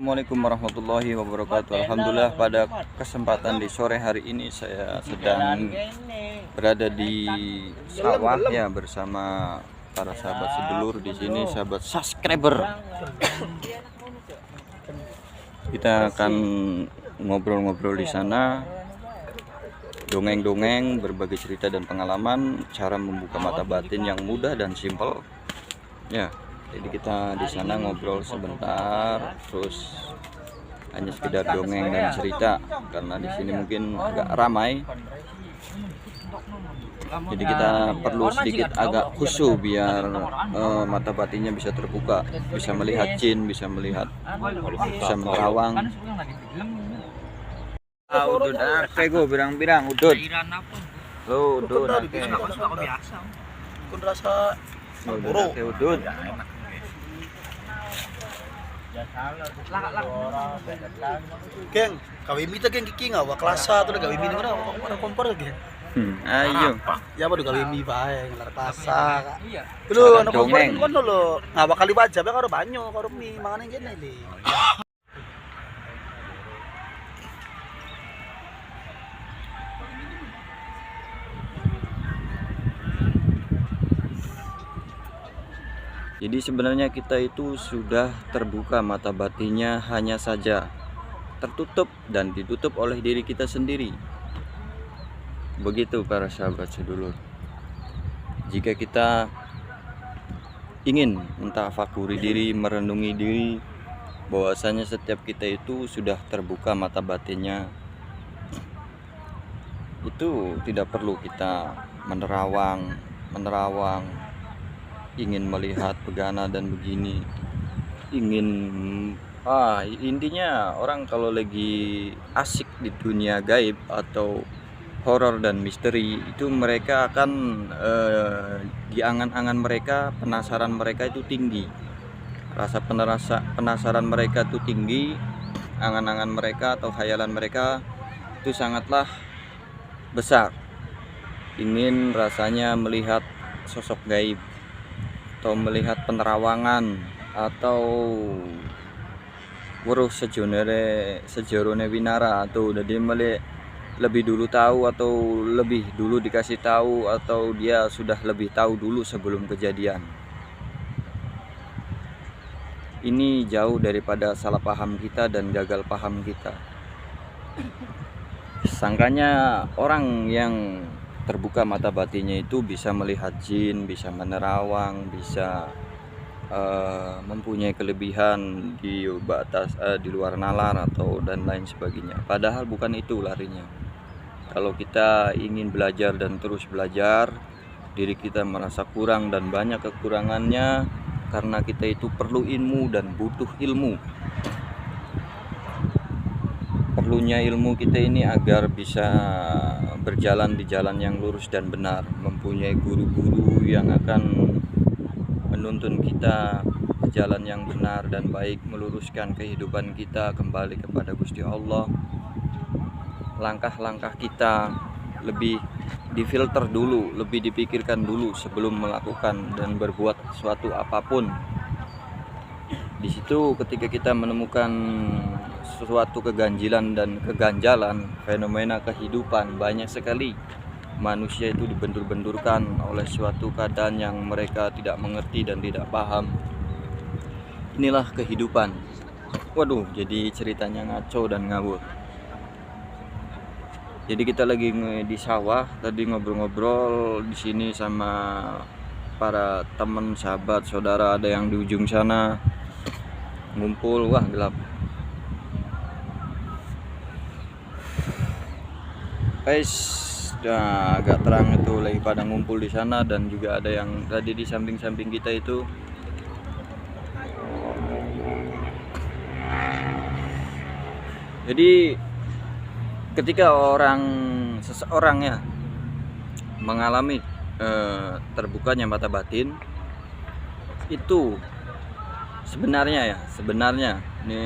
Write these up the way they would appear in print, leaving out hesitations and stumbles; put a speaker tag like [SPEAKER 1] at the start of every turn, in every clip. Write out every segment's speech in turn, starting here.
[SPEAKER 1] Assalamualaikum warahmatullahi wabarakatuh. Alhamdulillah pada kesempatan di sore hari ini saya sedang berada di sawah ya bersama para sahabat sedulur di sini, sahabat subscriber. Kita akan ngobrol-ngobrol di sana, dongeng-dongeng, berbagi cerita dan pengalaman, cara membuka mata batin yang mudah dan simpel. Ya. Jadi kita di sana ngobrol sebentar, terus hanya sekedar dongeng dan cerita karena di sini mungkin agak ramai. Jadi kita perlu sedikit agak khusyuk biar mata batinnya bisa terbuka, bisa melihat jin, bisa menerawang. Udud ake go birang-birang udud. Lo udud ake.
[SPEAKER 2] Kun rasa
[SPEAKER 1] Udud ake udud.
[SPEAKER 2] Geng, kawin mita geng kiki nga wa klasa to gawin mi ngora ora kompor geng.
[SPEAKER 1] Ayo.
[SPEAKER 2] Ya baru gawin mi bae ngelar klasa. Lu ano kompor kon lo ngawa kali baja ba karo banyo karo mi mangane kene li.
[SPEAKER 1] Jadi sebenarnya kita itu sudah terbuka mata batinnya, hanya saja tertutup dan ditutup oleh diri kita sendiri. Begitu para sahabat sedulur. Jika kita ingin mentafakuri diri, merenungi diri, bahwasanya setiap kita itu sudah terbuka mata batinnya, itu tidak perlu kita menerawang, ingin melihat begana dan begini, intinya orang kalau lagi asik di dunia gaib atau horor dan misteri itu mereka akan di angan-angan mereka, penasaran mereka itu tinggi, rasa penasaran mereka itu tinggi, angan-angan mereka atau khayalan mereka itu sangatlah besar, ingin rasanya melihat sosok gaib atau melihat penerawangan atau weruh sejorone winara atau udah dia lebih dulu tahu atau lebih dulu dikasih tahu atau dia sudah lebih tahu dulu sebelum kejadian. Ini jauh daripada salah paham kita dan gagal paham kita. Sangkanya orang yang terbuka mata batinnya itu bisa melihat jin, bisa menerawang, bisa mempunyai kelebihan di luar nalar atau dan lain sebagainya. Padahal bukan itu larinya. Kalau kita ingin belajar dan terus belajar, diri kita merasa kurang dan banyak kekurangannya karena kita itu perlu ilmu dan butuh ilmu. Perlunya ilmu kita ini agar bisa berjalan di jalan yang lurus dan benar, mempunyai guru-guru yang akan menuntun kita ke jalan yang benar dan baik, meluruskan kehidupan kita kembali kepada Gusti Allah. Langkah-langkah kita lebih difilter dulu, lebih dipikirkan dulu sebelum melakukan dan berbuat suatu apapun. Di situ ketika kita menemukan suatu keganjilan dan keganjalan fenomena kehidupan, banyak sekali manusia itu dibentur-benturkan oleh suatu keadaan yang mereka tidak mengerti dan tidak paham. Inilah kehidupan. Waduh, jadi ceritanya ngaco dan ngawur. Jadi kita lagi di sawah, tadi ngobrol-ngobrol di sini sama para teman, sahabat, saudara, ada yang di ujung sana ngumpul. Wah, gelap. Guys, udah agak terang itu lagi pada ngumpul di sana dan juga ada yang tadi di samping-samping kita itu. Jadi ketika seseorang ya mengalami terbukanya mata batin itu sebenarnya ini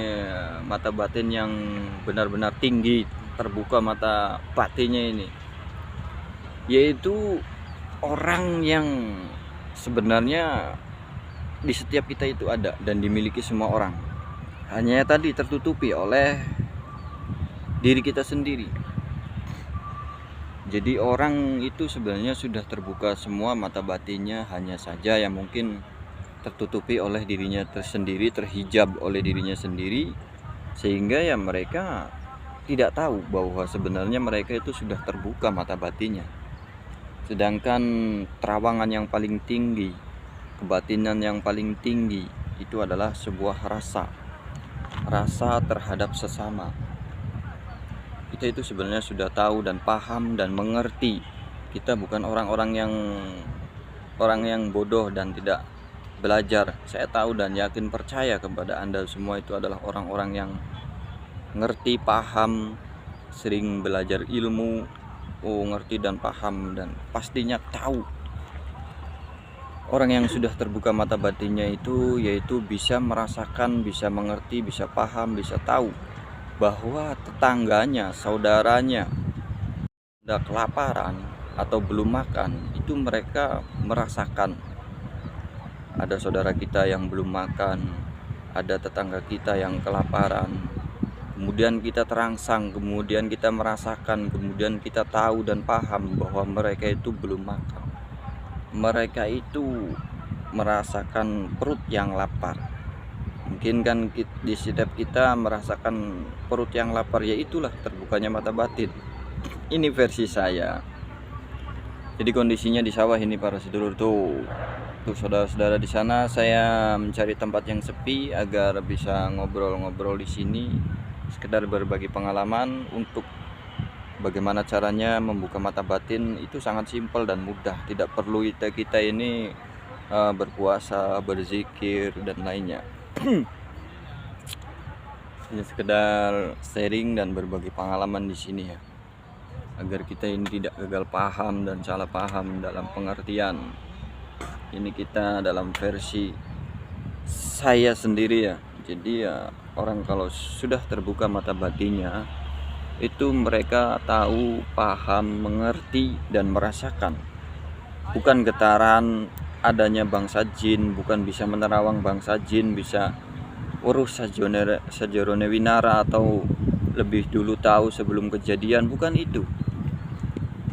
[SPEAKER 1] mata batin yang benar-benar tinggi, terbuka mata batinnya ini, yaitu orang yang sebenarnya di setiap kita itu ada dan dimiliki semua orang. hanya tadi tertutupi oleh diri kita sendiri. Jadi orang itu sebenarnya sudah terbuka semua mata batinnya, hanya saja yang mungkin tertutupi oleh dirinya tersendiri, terhijab oleh dirinya sendiri, sehingga ya mereka tidak tahu bahwa sebenarnya mereka itu sudah terbuka mata batinnya. Sedangkan terawangan yang paling tinggi, kebatinan yang paling tinggi itu adalah sebuah rasa terhadap sesama. Kita itu sebenarnya sudah tahu dan paham dan mengerti. Kita bukan orang yang bodoh dan tidak belajar. Saya tahu dan yakin percaya kepada Anda semua itu adalah orang-orang yang ngerti, paham, sering belajar ilmu, ngerti dan paham dan pastinya tahu. Orang yang sudah terbuka mata batinnya itu yaitu bisa merasakan, bisa mengerti, bisa paham, bisa tahu bahwa tetangganya, saudaranya sudah kelaparan atau belum makan. Itu mereka merasakan. Ada saudara kita yang belum makan, ada tetangga kita yang kelaparan. Kemudian kita terangsang, kemudian kita merasakan, kemudian kita tahu dan paham bahwa mereka itu belum makan. Mereka itu merasakan perut yang lapar. Mungkin kan di setiap kita merasakan perut yang lapar, ya itulah terbukanya mata batin. Ini versi saya. Jadi kondisinya di sawah ini para sedulur tuh saudara-saudara di sana. Saya mencari tempat yang sepi agar bisa ngobrol-ngobrol di sini, sekedar berbagi pengalaman untuk bagaimana caranya membuka mata batin. Itu sangat simpel dan mudah. Tidak perlu kita ini berpuasa, berzikir dan lainnya. Hanya sekedar sharing dan berbagi pengalaman di sini ya, agar kita ini tidak gagal paham dan salah paham dalam pengertian. Ini kita dalam versi saya sendiri ya. Jadi ya, orang kalau sudah terbuka mata batinnya itu mereka tahu, paham, mengerti dan merasakan. Bukan getaran adanya bangsa jin, bukan bisa menerawang bangsa jin, bisa urus sajorone winara atau lebih dulu tahu sebelum kejadian, bukan itu.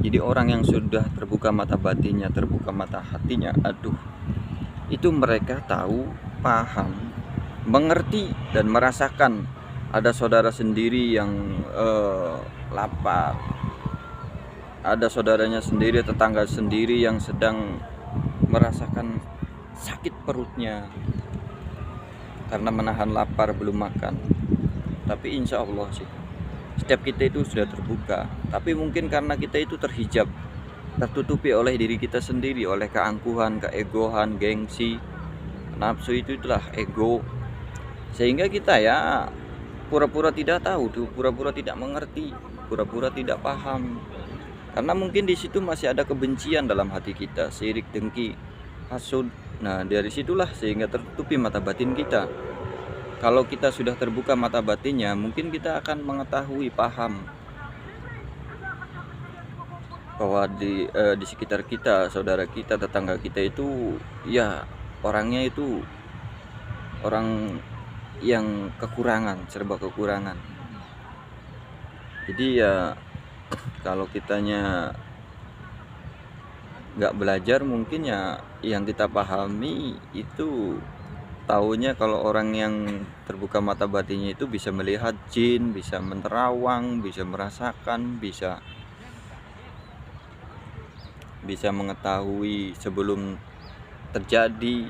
[SPEAKER 1] Jadi orang yang sudah terbuka mata batinnya, terbuka mata hatinya, itu mereka tahu, paham, mengerti dan merasakan. Ada saudara sendiri yang lapar, ada saudaranya sendiri, tetangga sendiri yang sedang merasakan sakit perutnya karena menahan lapar, belum makan. Tapi insya Allah sih setiap kita itu sudah terbuka. Tapi mungkin karena kita itu terhijab, tertutupi oleh diri kita sendiri, oleh keangkuhan, keegoan, gengsi, nafsu, itulah ego, sehingga kita ya pura-pura tidak tahu tuh, pura-pura tidak mengerti, pura-pura tidak paham. Karena mungkin di situ masih ada kebencian dalam hati kita, sirik, dengki, hasud. Nah, dari situlah sehingga tertutupi mata batin kita. Kalau kita sudah terbuka mata batinnya, mungkin kita akan mengetahui, paham bahwa di sekitar kita, saudara kita, tetangga kita itu ya orangnya itu orang yang kekurangan, serba kekurangan. Jadi ya kalau kitanya nggak belajar, mungkin ya yang kita pahami itu taunya kalau orang yang terbuka mata batinnya itu bisa melihat jin, bisa menerawang, bisa merasakan, bisa mengetahui sebelum terjadi.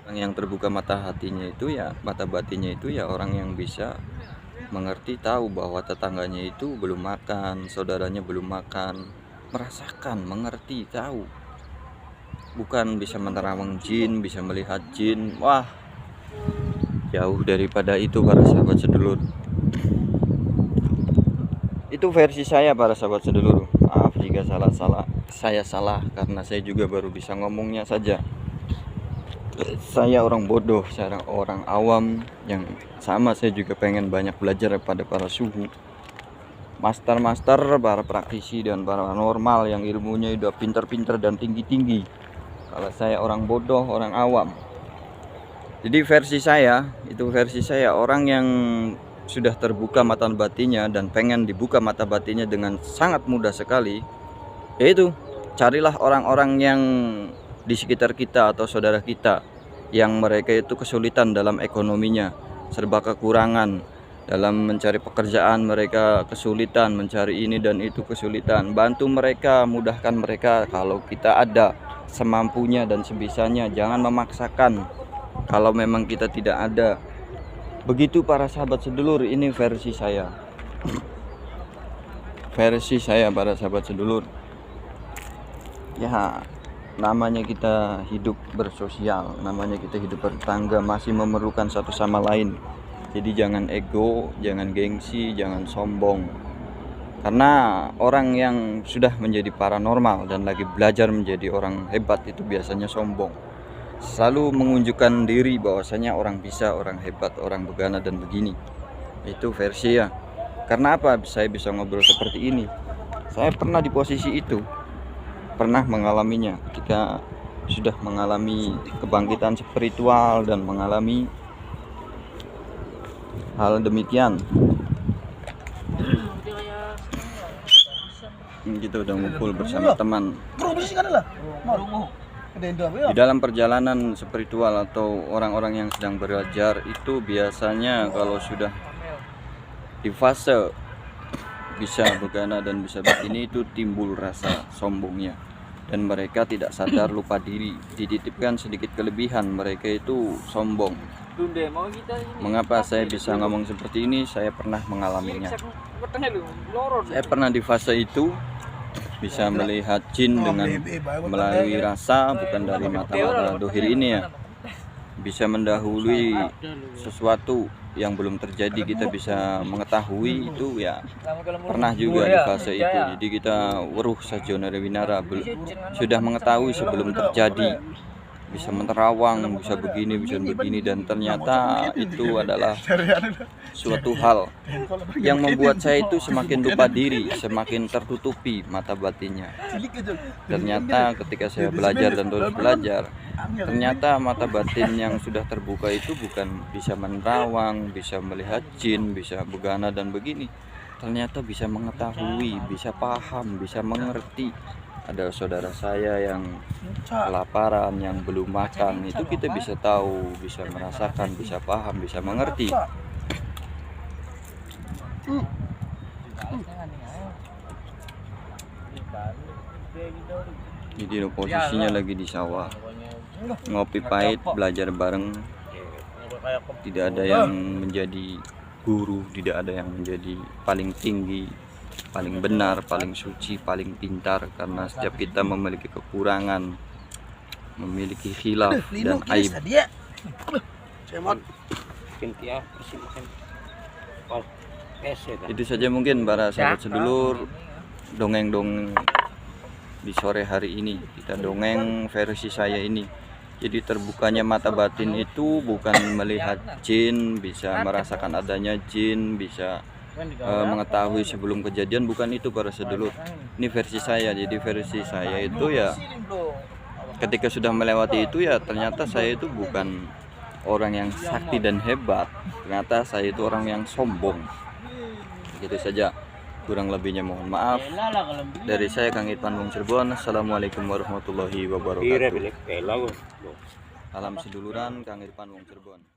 [SPEAKER 1] Orang yang terbuka mata hatinya itu ya, mata batinnya itu ya orang yang bisa mengerti, tahu bahwa tetangganya itu belum makan, saudaranya belum makan, merasakan, mengerti, tahu. Bukan bisa menerawang jin, bisa melihat jin. Wah, jauh daripada itu para sahabat sedulur. Itu versi saya para sahabat sedulur. Maaf jika saya salah karena saya juga baru bisa ngomongnya saja. Saya orang bodoh, saya orang awam yang sama. Saya juga pengen banyak belajar pada para suhu, master, para praktisi dan para normal yang ilmunya udah pintar-pintar dan tinggi-tinggi. Kalau saya orang bodoh, orang awam. Jadi versi saya orang yang sudah terbuka mata batinnya dan pengen dibuka mata batinnya dengan sangat mudah sekali, yaitu carilah orang-orang yang di sekitar kita atau saudara kita yang mereka itu kesulitan dalam ekonominya, serba kekurangan dalam mencari pekerjaan, mereka kesulitan mencari ini dan itu kesulitan. Bantu mereka, mudahkan mereka kalau kita ada semampunya dan sebisanya, jangan memaksakan kalau memang kita tidak ada. Begitu para sahabat sedulur, ini versi saya. Versi saya para sahabat sedulur. Ya, namanya kita hidup bersosial, namanya kita hidup bertetangga, masih memerlukan satu sama lain. Jadi jangan ego, jangan gengsi, jangan sombong. Karena orang yang sudah menjadi paranormal dan lagi belajar menjadi orang hebat itu biasanya sombong. Selalu menunjukkan diri bahwasanya orang bisa, orang hebat, orang begana dan begini. Itu versi ya. Karena apa saya bisa ngobrol seperti ini? Saya pernah di posisi itu. Pernah mengalaminya ketika sudah mengalami kebangkitan spiritual dan mengalami hal demikian. Kita udah ngumpul bersama teman. Di dalam perjalanan spiritual atau orang-orang yang sedang belajar itu biasanya kalau sudah di fase bisa begana dan bisa begini itu timbul rasa sombongnya, dan mereka tidak sadar, lupa diri, dititipkan sedikit kelebihan, mereka itu sombong. Mengapa saya bisa ngomong seperti ini? Saya pernah mengalaminya. Saya pernah di fase itu, bisa melihat jin dengan melalui rasa, bukan dari mata-mata dohir ini ya. Bisa mendahului sesuatu yang belum terjadi, kita bisa mengetahui itu ya. Pernah juga di fase itu. Jadi kita weruh sajonara winara, sudah mengetahui sebelum terjadi, bisa menerawang, bisa begini, dan ternyata itu adalah suatu hal yang membuat saya itu semakin lupa diri, semakin tertutupi mata batinnya. Ternyata ketika saya belajar dan terus belajar, ternyata mata batin yang sudah terbuka itu bukan bisa menerawang, bisa melihat jin, bisa begana dan begini. Ternyata bisa mengetahui, bisa paham, bisa mengerti. Ada saudara saya yang kelaparan, yang belum makan, itu kita bisa tahu, bisa merasakan, bisa paham, bisa mengerti. Jadi posisinya lagi di sawah, ngopi pahit, belajar bareng. Tidak ada yang menjadi guru, tidak ada yang menjadi paling tinggi, paling benar, paling suci, paling pintar, karena setiap kita memiliki kekurangan, memiliki khilaf dan aib. Itu saja mungkin para sahabat sedulur dongeng-dongeng di sore hari ini. Kita dongeng versi saya ini. Jadi terbukanya mata batin itu bukan melihat jin, bisa merasakan adanya jin, bisa mengetahui sebelum kejadian, bukan itu para sedulur. Ini versi saya. Jadi versi saya itu ya ketika sudah melewati itu ya ternyata saya itu bukan orang yang sakti dan hebat, ternyata saya itu orang yang sombong. Gitu saja, kurang lebihnya mohon maaf. Dari saya Kang Irfan Wong Cirebon. Assalamualaikum warahmatullahi wabarakatuh. Salam seduluran Kang Irfan Wong Cirebon.